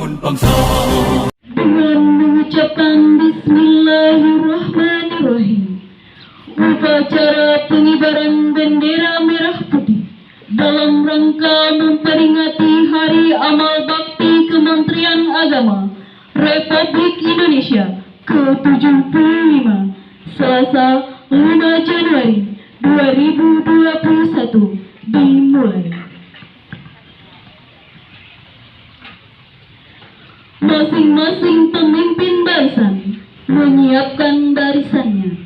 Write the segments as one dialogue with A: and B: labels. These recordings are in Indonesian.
A: membangun bangsa.
B: Dengan mengucapkan Bismillahirrahmanirrahim, upacara pengibaran bendera merah putih dalam rangka memperingati Hari Amal Bakti Kementerian Agama Republik Indonesia ke-75, Selasa 5 Januari 2021 dimulai. Masing-masing pemimpin barisan menyiapkan barisannya.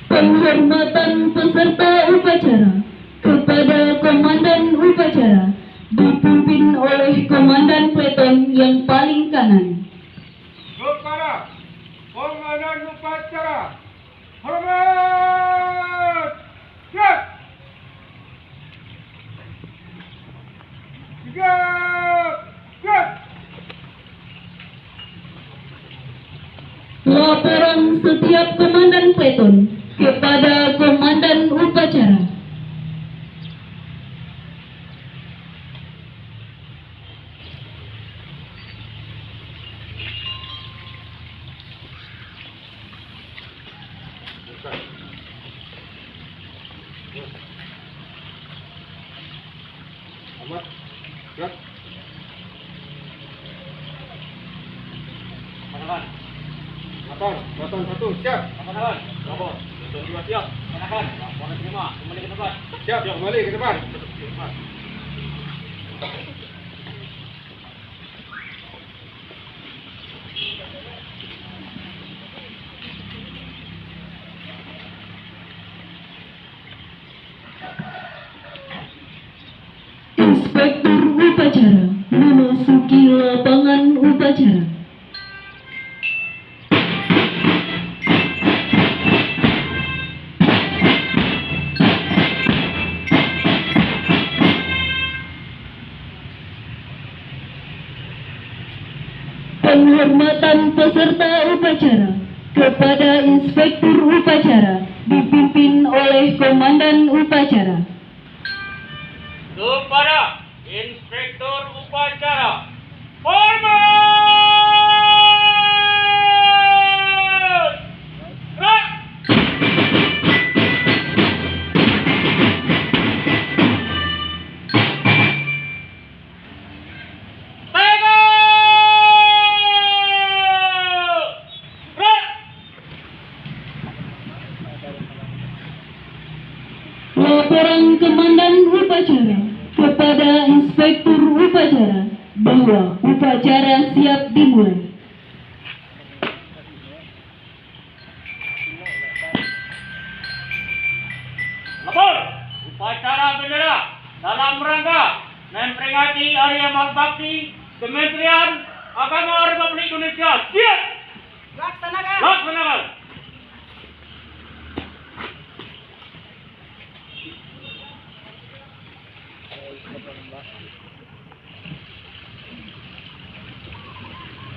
B: Penghormatan peserta upacara kepada Komandan Upacara dipimpin oleh Komandan Peleton yang paling kanan.
C: Kepada Komandan Upacara, hormat! Siap! Siap! Siap!
B: Laporan setiap Komandan Peleton kepada Komandan Upacara.
C: Amat. Siap. Panahan. Lapan satu, siap. Panahan. Lapor. Betul dua, siap. Panahan. Laporan terima. Kembali ke tempat. Siap. Kembali ke depan.
B: Inspektur Upacara memasuki lapangan upacara. Penghormatan peserta upacara kepada Inspektur Upacara dipimpin oleh Komandan Upacara.
D: Kepada Inspektur Upacara, hormat! Gerak! Tegak! Gerak!
B: Laporan Komandan Upacara kepada Inspektur Upacara bahwa upacara siap dimulai.
D: Lapor, upacara bendera dalam rangka memperingati Hari Amal Bakti Kementerian Agama Republik Indonesia. Siap!
E: Laksanakan.
D: Laksanakan.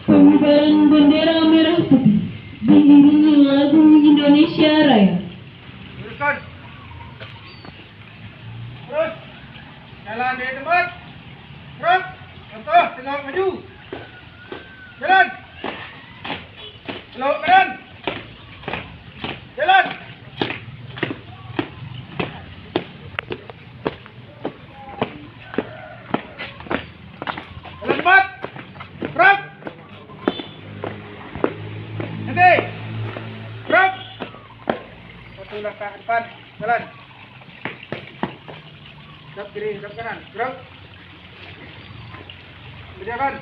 B: Pengibaran bendera merah putih diiringi lagu Indonesia Raya.
C: Teruskan. Terus. Jalan di tempat. Terus. Contoh, tengok maju. Jalan. Belok kanan. Jalan. Jalan cepat. Gerak. Nanti. Gerak. Satu langkah ke depan. Jalan. Hadap kiri, hadap kanan. Gerak. Berjalan.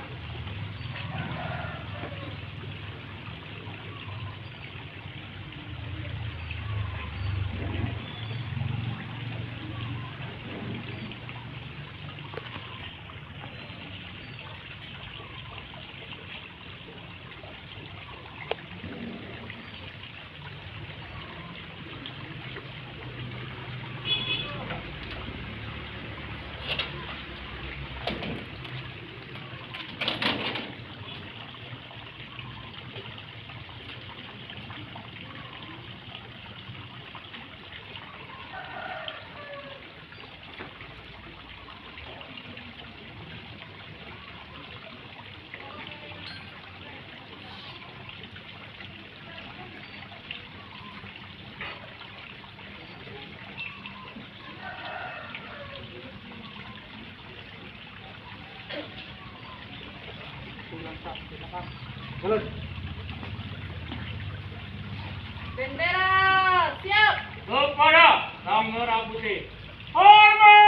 C: Jalan.
B: Bendera siap.
D: Kepada Sang Merah Putih. Hormat!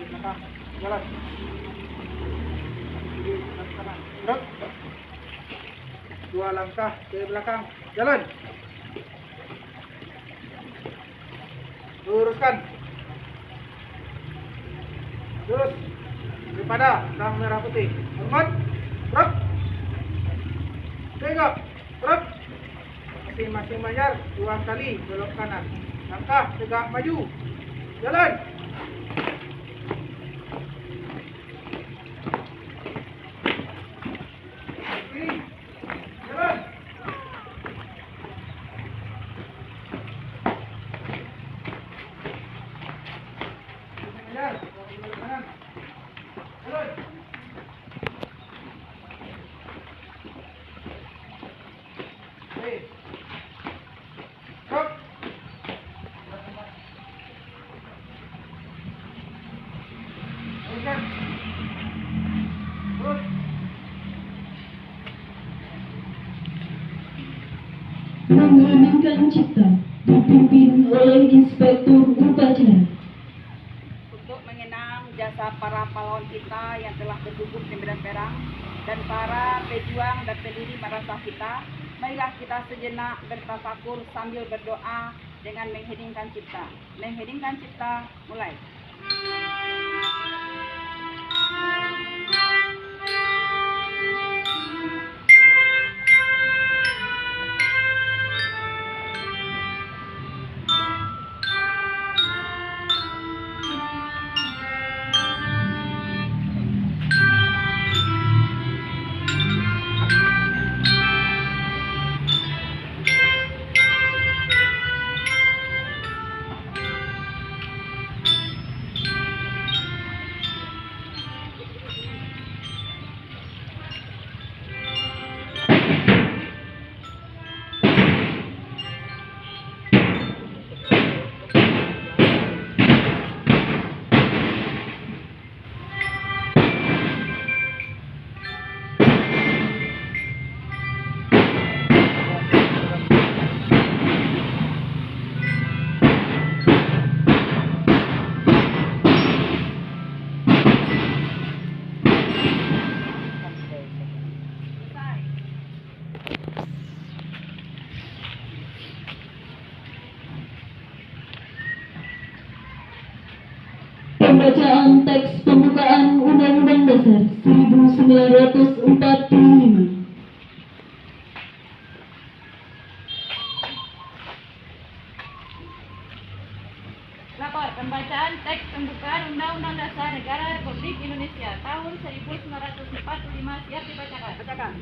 D: Gerak!
C: Jalan. Gerak. 2 langkah ke belakang. Jalan. Luruskan. Terus daripada Sang Merah Putih. Hormat. Gerak. Tegak. Gerak. Masing-masing bayar 2 kali belok kanan. Langkah tegak maju. Jalan. Kiri. Jalan. Bayar 2 kali belok kanan. Jalan. Oke. Stop. Teruskan. Terus.
B: Mengheningkan cipta dipimpin oleh Inspektur Upacara.
A: Untuk mengenang jasa para pahlawan kita yang telah bergugur di medan perang dan para pejuang dan pendiri madrasah kita, marilah kita sejenak bertafakur sambil berdoa dengan mengheningkan cipta. Mengheningkan cipta, mulai.
B: Pembacaan teks pembukaan Undang-Undang Dasar 1945.
E: Lapor pembacaan teks pembukaan Undang-Undang Dasar Negara Republik Indonesia tahun 1945 siap dibacakan.
A: Bacakan.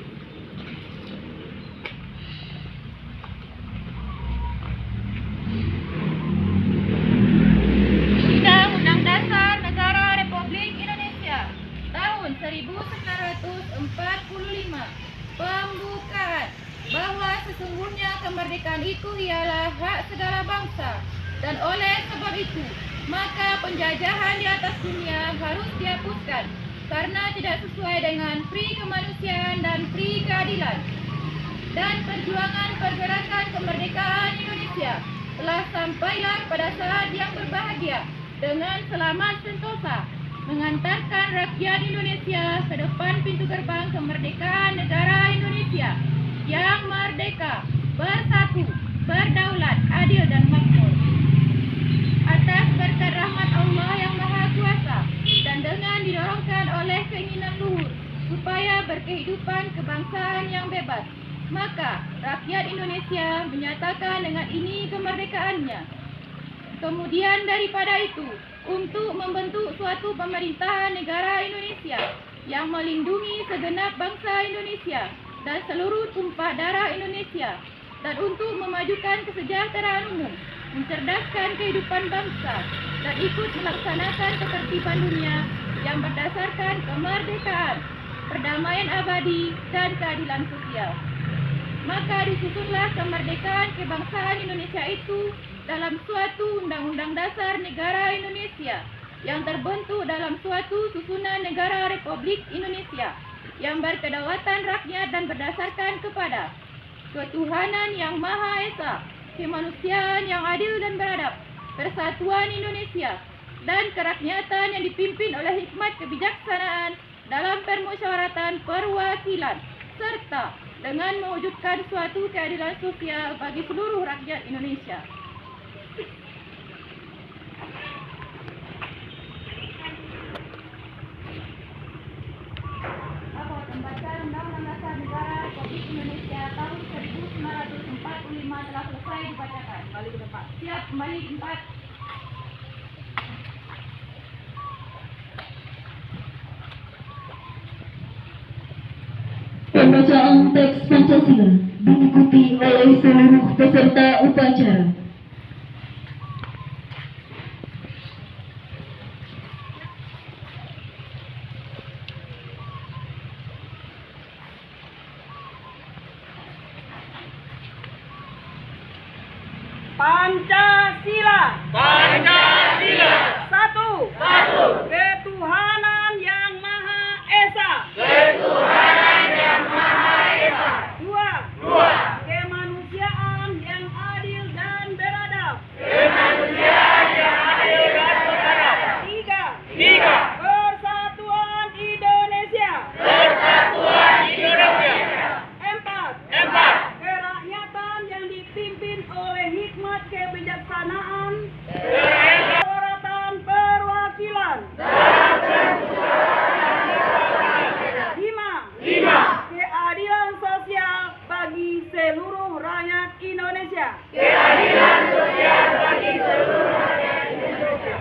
E: Undang-Undang Dasar Negara Republik Indonesia tahun 1945. Pembukaan bahwa sesungguhnya kemerdekaan itu ialah hak segala bangsa, dan oleh sebab itu maka penjajahan di atas dunia harus dihapuskan karena tidak sesuai dengan pri kemanusiaan dan pri keadilan. Dan perjuangan pergerakan kemerdekaan Indonesia telah sampailah pada saat yang berbahagia dengan selamat sentosa mengantarkan rakyat Indonesia ke depan pintu gerbang kemerdekaan negara Indonesia yang merdeka, bersatu, berdaulat, adil dan makmur. Atas berkat rahmat Allah yang Maha Kuasa dan dengan didorongkan oleh keinginan luhur supaya berkehidupan kebangsaan yang bebas, maka rakyat Indonesia menyatakan dengan ini kemerdekaannya. Kemudian daripada itu, untuk membentuk suatu pemerintahan negara Indonesia yang melindungi segenap bangsa Indonesia dan seluruh tumpah darah Indonesia, dan untuk memajukan kesejahteraan umum, mencerdaskan kehidupan bangsa, dan ikut melaksanakan ketertiban dunia yang berdasarkan kemerdekaan, perdamaian abadi, dan keadilan sosial. Maka disusunlah kemerdekaan kebangsaan Indonesia itu dalam suatu Undang-Undang Dasar Negara Indonesia yang terbentuk dalam suatu susunan negara Republik Indonesia yang berkedaulatan rakyat dan berdasarkan kepada ketuhanan yang Maha Esa, kemanusiaan yang adil dan beradab, persatuan Indonesia, dan kerakyatan yang dipimpin oleh hikmat kebijaksanaan dalam permusyawaratan perwakilan, serta dengan mewujudkan suatu keadilan sosial bagi seluruh rakyat Indonesia. Pembacaan Undang-Undang Dasar Negara Republik Indonesia tahun 1945 telah selesai dibacakan.
A: Kembali ke tempat.
E: Siap, kembali di tempat.
B: Pembacaan teks Pancasila diikuti oleh seluruh peserta upacara.
A: Pancasila.
D: Pancasila.
A: Satu.
D: Satu.
A: Ketuhanan yang Maha Esa.
D: Ketuhanan yang Maha Esa.
A: Dua.
D: Dua.
A: Kemanusiaan yang adil dan beradab.
D: Kemanusiaan yang adil dan beradab.
A: Tiga.
D: Tiga.
A: Persatuan Indonesia.
D: Persatuan Indonesia.
A: Empat.
D: Empat.
A: Kerakyatan yang dipimpin oleh hikmat kebijaksanaan.
D: Kerakyatan
A: Musyawaratan perwakilan. Lima.
D: lima.
A: Keadilan sosial bagi seluruh rakyat Indonesia.
D: Keadilan sosial bagi seluruh rakyat Indonesia.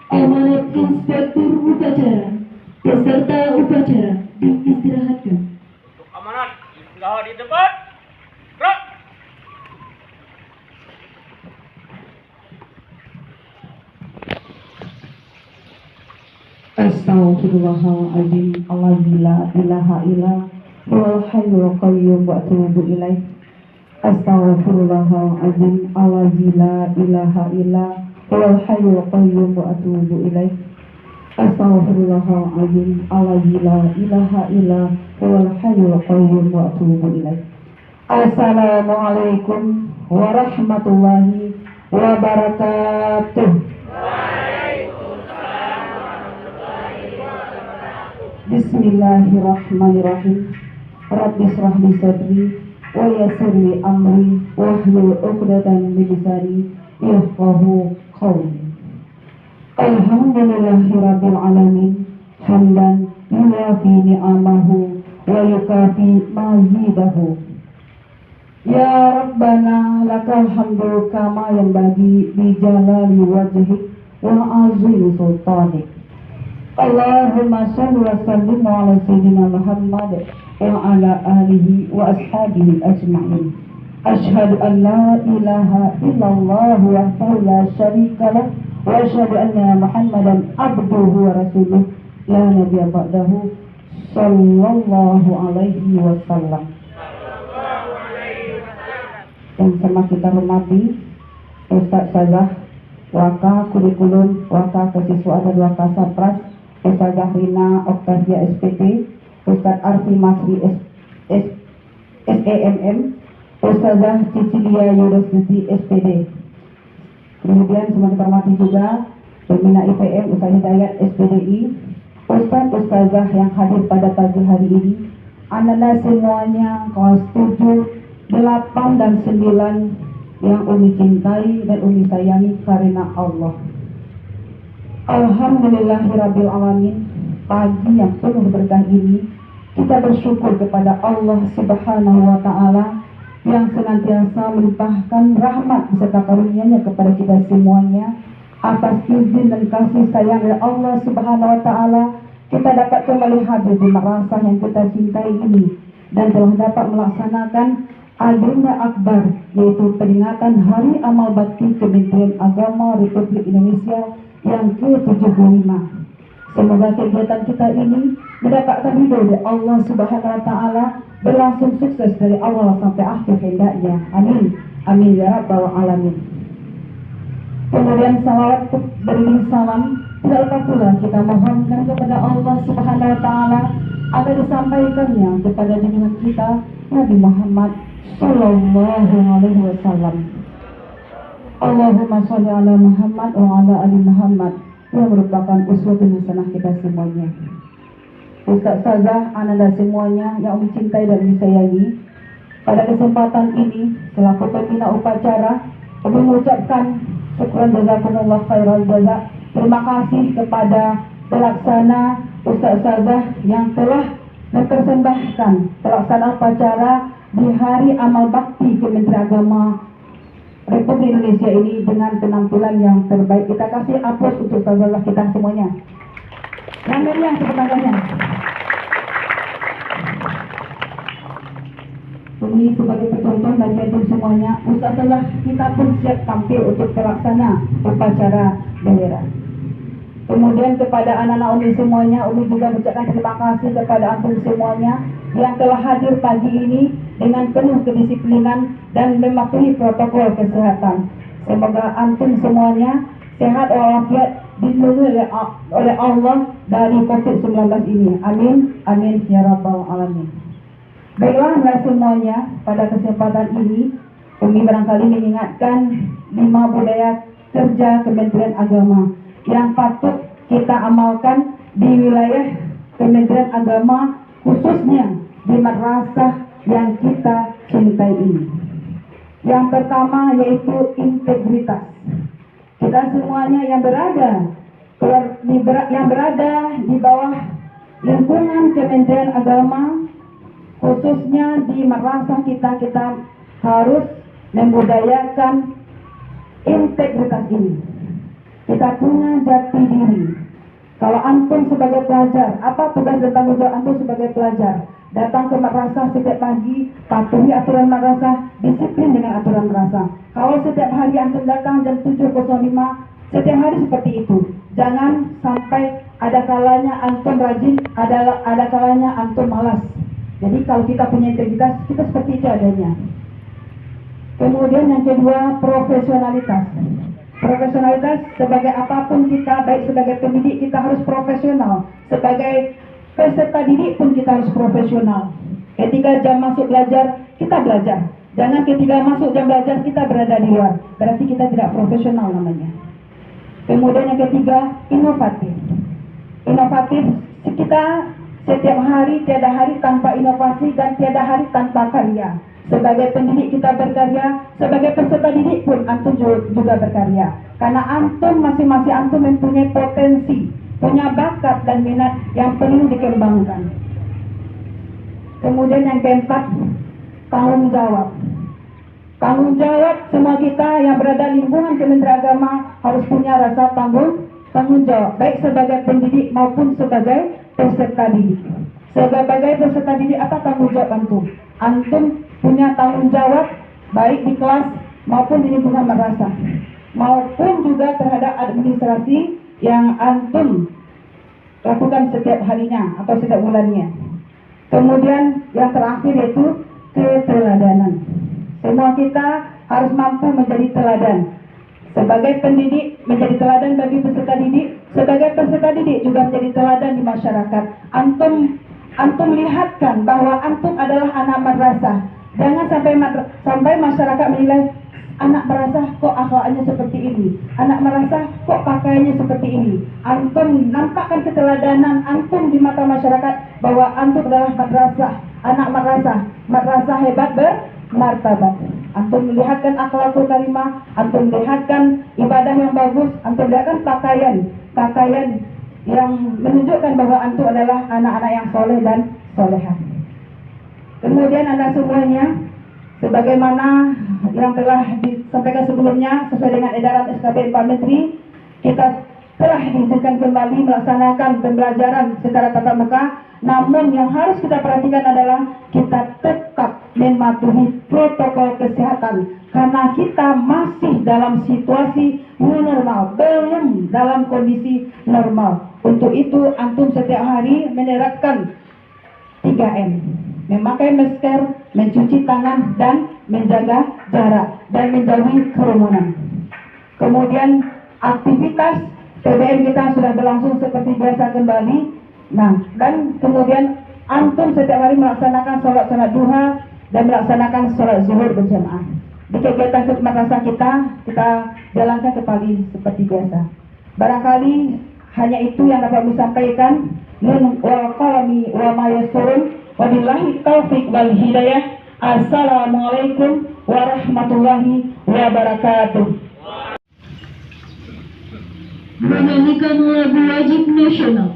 B: Amanat Inspektur Upacara. Peserta upacara diistirahatkan.
D: Untuk amanat, istirahat di tempat. Gerak.
F: Astaghfirullahaladzim, alladzi la ilaha illa huwal hayyul qayyum wa atubu ilaih. Astaghfirullahaladzim, alladzi la ilaha illa huwal hayyul qayyum wa atubu ilaih. Astaghfirullahaladzim, alladzi la ilaha illa huwal hayyul qayyum wa atubu ilaih. Assalamualaikum warahmatullahi wabarakatuh. Bismillahirrahmanirrahim. Rabbi israh li sadri wa yassir li amri wahlul 'uqdatam min lisani yafqahu qawli. Alhamdulillahirabbil alamin hamdan yuwafi ni'amahu wa yukafi mazidahu. Ya Rabbana lakal hamdu kama yanbaghi bi jalali wajhik wa azimi sultanik. Allahumma shalli wa sallim ala sayyidina Muhammad wa ala alihi wa ashabihi ajma'in. Ashhadu an la ilaha illallah wahdahu la syarika lah wa asyhadu anna Muhammadan abduhu wa rasuluh la nabiyya ba'dahu sallallahu alaihi wasallam. Yang sama kita hormati Ustaz Syazah Waka Kurikulum, Waka Kesiswaan dan Waka Sapras, Ustazah Rina Oktavia SPT, Ustaz Arfi Masri SEMM, Ustazah Cicilia Yudhistri SPD. Kemudian semua kita hormati juga Pembina IPM Ustaz Hidayat SPDI, Ustazah yang hadir pada pagi hari ini, anda semuanya kelas 7, 8 dan 9 yang Umi cintai dan Umi sayangi karena Allah. Alhamdulillahirabbil alamin. Pagi yang penuh berkah ini kita bersyukur kepada Allah Subhanahu wa taala yang senantiasa melimpahkan rahmat beserta karunia-Nya kepada kita semuanya. Atas izin dan kasih sayang dari Allah Subhanahu wa taala, kita dapat kembali hadir di madrasah yang kita cintai ini dan telah dapat melaksanakan agenda akbar, yaitu peringatan Hari Amal Bakti Kementerian Agama Republik Indonesia yang ke-75. Semoga kegiatan kita ini mendapatkan ridho dari Allah Subhanahu wa taala, berlangsung sukses dari awal sampai akhir hendaknya. Amin. Amin ya rabbal alamin. Kemudian salawat beriring salam tidak lupa pula kita mohonkan kepada Allah Subhanahu wa taala agar disampaikannya kepada junjungan kita Nabi Muhammad sallallahu alaihi wasallam. Allahumma sholli ala Muhammad wa ala ali Muhammad, yang merupakan uswatun hasanah kita semuanya. Ustaz Syazah, ananda semuanya yang Umi cintai dan Umi sayangi, pada kesempatan ini selaku pembina upacara, Umi mengucapkan syukran jazakumullah khairal jaza. Terima kasih kepada pelaksana Ustaz Syazah yang telah mempersembahkan pelaksanaan upacara di Hari Amal Bakti Kementerian Agama Republik Indonesia ini dengan penampilan yang terbaik. Kita kasih aplaus untuk Ustazah kita semuanya. Yang meriah sebenarnya. Ini sebagai penonton dan jadul semuanya, Ustazah kita pun siap tampil untuk pelaksana upacara bendera. Kemudian kepada anak-anak Umi semuanya, Umi juga mengucapkan terima kasih kepada antum semuanya yang telah hadir pagi ini dengan penuh kedisiplinan dan mematuhi protokol kesehatan. Semoga antum semuanya sehat walafiat, dilindungi oleh Allah dari COVID-19 ini. Amin. Amin ya rabbal alamin. Baiklah semuanya, pada kesempatan ini Umi barangkali mengingatkan 5 budaya kerja Kementerian Agama yang patut kita amalkan di wilayah Kementerian Agama, khususnya di madrasah yang kita cintai ini. Yang pertama yaitu integritas. Kita semuanya yang berada di bawah lingkungan Kementerian Agama, khususnya di madrasah kita harus membudayakan integritas ini. Kita punya jati diri. Kalau antum sebagai pelajar, apa tugas dan tanggung jawab antum sebagai pelajar? Datang ke madrasah setiap pagi, patuhi aturan madrasah, disiplin dengan aturan madrasah. Kalau setiap hari antum datang jam 7.05, setiap hari seperti itu. Jangan sampai ada kalanya antum rajin, ada kalanya antum malas. Jadi kalau kita punya integritas, kita seperti itu adanya. Kemudian yang kedua, profesionalitas. Profesionalitas sebagai apapun kita, baik sebagai pendidik kita harus profesional, sebagai peserta didik pun kita harus profesional. Ketika jam masuk belajar, kita belajar. Jangan ketika masuk jam belajar kita berada di luar, berarti kita tidak profesional namanya. Kemudian yang ketiga, inovatif. Inovatif, kita setiap hari tiada hari tanpa inovasi dan tiada hari tanpa karya. Sebagai pendidik kita berkarya, sebagai peserta didik pun antum juga berkarya. Karena antum masing-masing antum mempunyai potensi, punya bakat dan minat yang perlu dikembangkan. Kemudian yang keempat, tanggung jawab. Tanggung jawab semua kita yang berada di lingkungan Kementerian Agama harus punya rasa tanggung jawab, baik sebagai pendidik maupun sebagai peserta didik. Sebagai peserta didik, apa tanggung jawab antum? Antum punya tanggung jawab baik di kelas maupun di lingkungan madrasah, maupun juga terhadap administrasi yang antum lakukan setiap harinya atau setiap bulannya. Kemudian yang terakhir yaitu keteladanan. Semua kita harus mampu menjadi teladan. Sebagai pendidik menjadi teladan bagi peserta didik, sebagai peserta didik juga menjadi teladan di masyarakat. Antum lihatkan bahwa antum adalah anak madrasah. Jangan sampai masyarakat menilai anak madrasah kok akhlaknya seperti ini, anak madrasah kok pakaiannya seperti ini. Antum nampakkan keteladanan antum di mata masyarakat bahwa antum adalah madrasah, anak madrasah hebat bermartabat. Antum melihatkan akhlakul karimah, antum melihatkan ibadah yang bagus, antum melihatkan pakaian yang menunjukkan bahwa antum adalah anak-anak yang soleh dan solehah. Kemudian Anda semuanya, sebagaimana yang telah disampaikan sebelumnya, sesuai dengan edaran SKB 4 Menteri, kita telah diizinkan kembali melaksanakan pembelajaran secara tatap muka. Namun yang harus kita perhatikan adalah kita tetap mematuhi protokol kesehatan, karena kita masih dalam situasi new normal, belum dalam kondisi normal. Untuk itu antum setiap hari menerapkan 3M, memakai masker, mencuci tangan, dan menjaga jarak, dan menjauhi kerumunan. Kemudian aktivitas PBM kita sudah berlangsung seperti biasa kembali. Nah, dan kemudian antum setiap hari melaksanakan sholat duha dan melaksanakan sholat zuhur berjamaah. Di kegiatan madrasah kita jalankan kembali seperti biasa. Barangkali hanya itu yang dapat disampaikan. Nun wal qalami wa ma yasturun. Wabillahi taufiq wal hidayah. Assalamualaikum warahmatullahi wabarakatuh.
B: Menyanyikan lagu wajib nasional.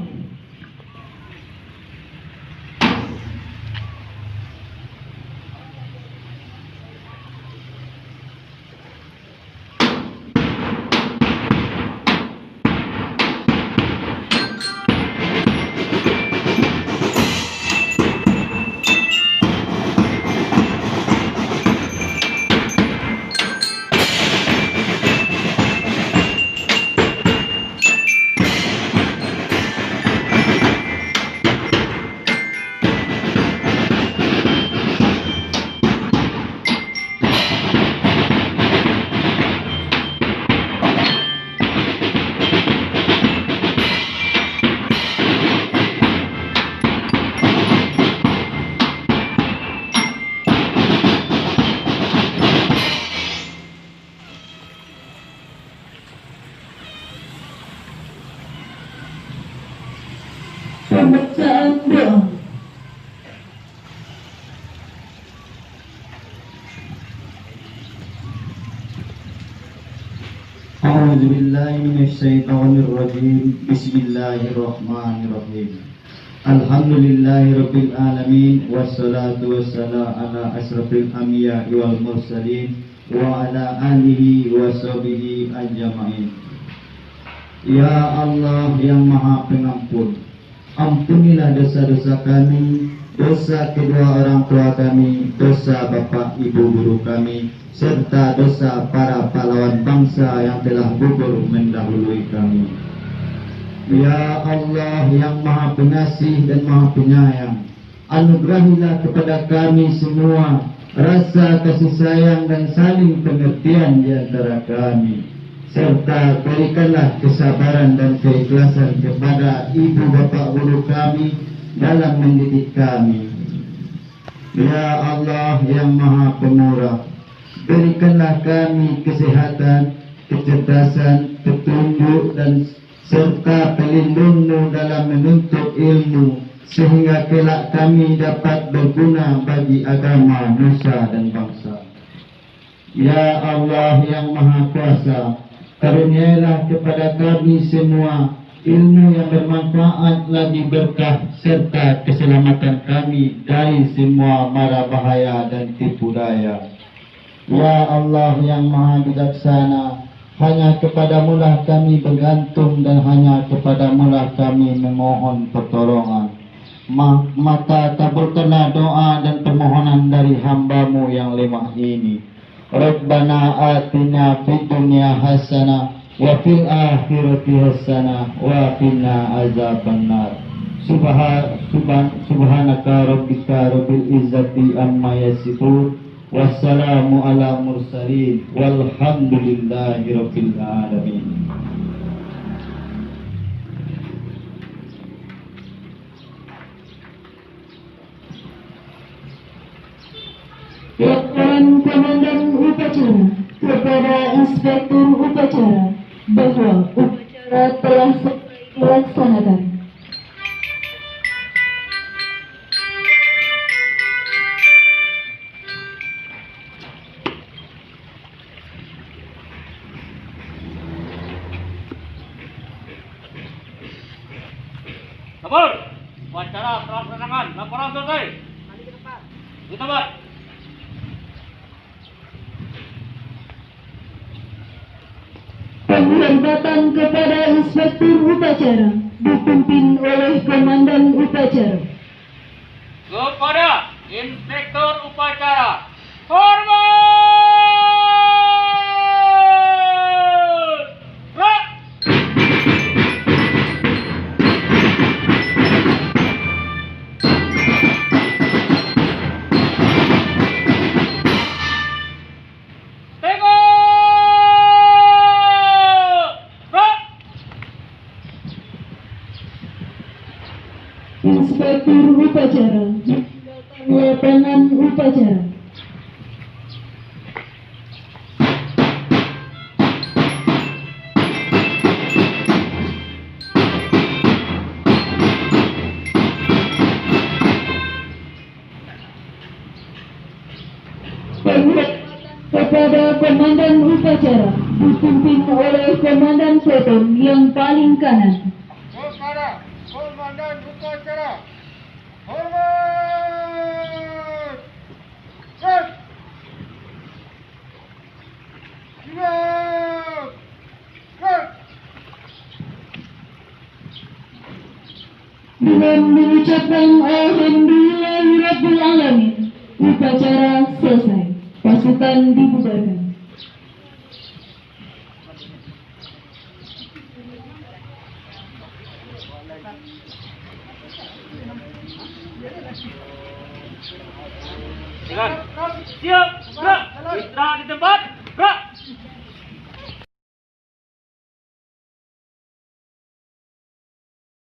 B: Pembacaan doa.
G: A'udzu billahi minasyaitonir rajim. Bismillahirrahmanirrahim. Alhamdulillahirabbil alamin wassalatu wassalamu ala asrofil anbiya'i wal mursalin wa ala alihi wa sahbihi ajma'in. Ya Allah yang Maha Pengampun, ampunilah dosa-dosa kami, dosa kedua orang tua kami, dosa bapak ibu guru kami, serta dosa para pahlawan bangsa yang telah gugur mendahului kami. Ya Allah yang Maha Pengasih dan Maha Penyayang, anugerahilah kepada kami semua rasa kasih sayang dan saling pengertian di antara kami, serta berikanlah kesabaran dan keikhlasan kepada ibu bapak guru kami dalam mendidik kami. Ya Allah yang Maha Pemurah, berikanlah kami kesehatan, kecerdasan, petunjuk dan serta pelindung-Mu dalam menuntut ilmu, sehingga kelak kami dapat berguna bagi agama, nusa dan bangsa. Ya Allah yang Maha Kuasa, karuniailah kepada kami semua ilmu yang bermanfaat lagi berkah serta keselamatan kami dari semua mara bahaya dan tipu daya. Ya Allah yang Maha Bijaksana, hanya kepadamulah kami bergantung dan hanya kepadamulah kami memohon pertolongan. Maka kabulkanlah doa dan permohonan dari hamba-Mu yang lemah ini. Rabbana atina fid dunya hasanah wa fil akhirati hasanah wa qina azabannar. Subhanaka rabbika rabbil izzati amma yasifun. Wassalamu ala mursalin walhamdulillahi rabbil alamin.
B: Laporan Komandan Upacara kepada Inspektur Upacara bahwa upacara telah selesai dilaksanakan.
D: Kabur. Upacara telah dilaksanakan. Laporan selesai. Di tempat.
B: Penghormatan kepada Inspektur Upacara dipimpin oleh Komandan Upacara.
D: Kepada Inspektur Upacara. Hormat! Rak!
B: Inspektur Upacara meninggalkan lapangan upacara. Penghormatan kepada Komandan Upacara dipimpin oleh Komandan Peleton yang paling kanan.
C: Kepada Komandan Upacara, hormat! Set! Siap! Set!
B: Dengan mengucapkan Alhamdulillahirabbil alamin, upacara selesai. Pasukan dibubarkan.
D: Siap, gerak. Istirahat di tempat, gerak.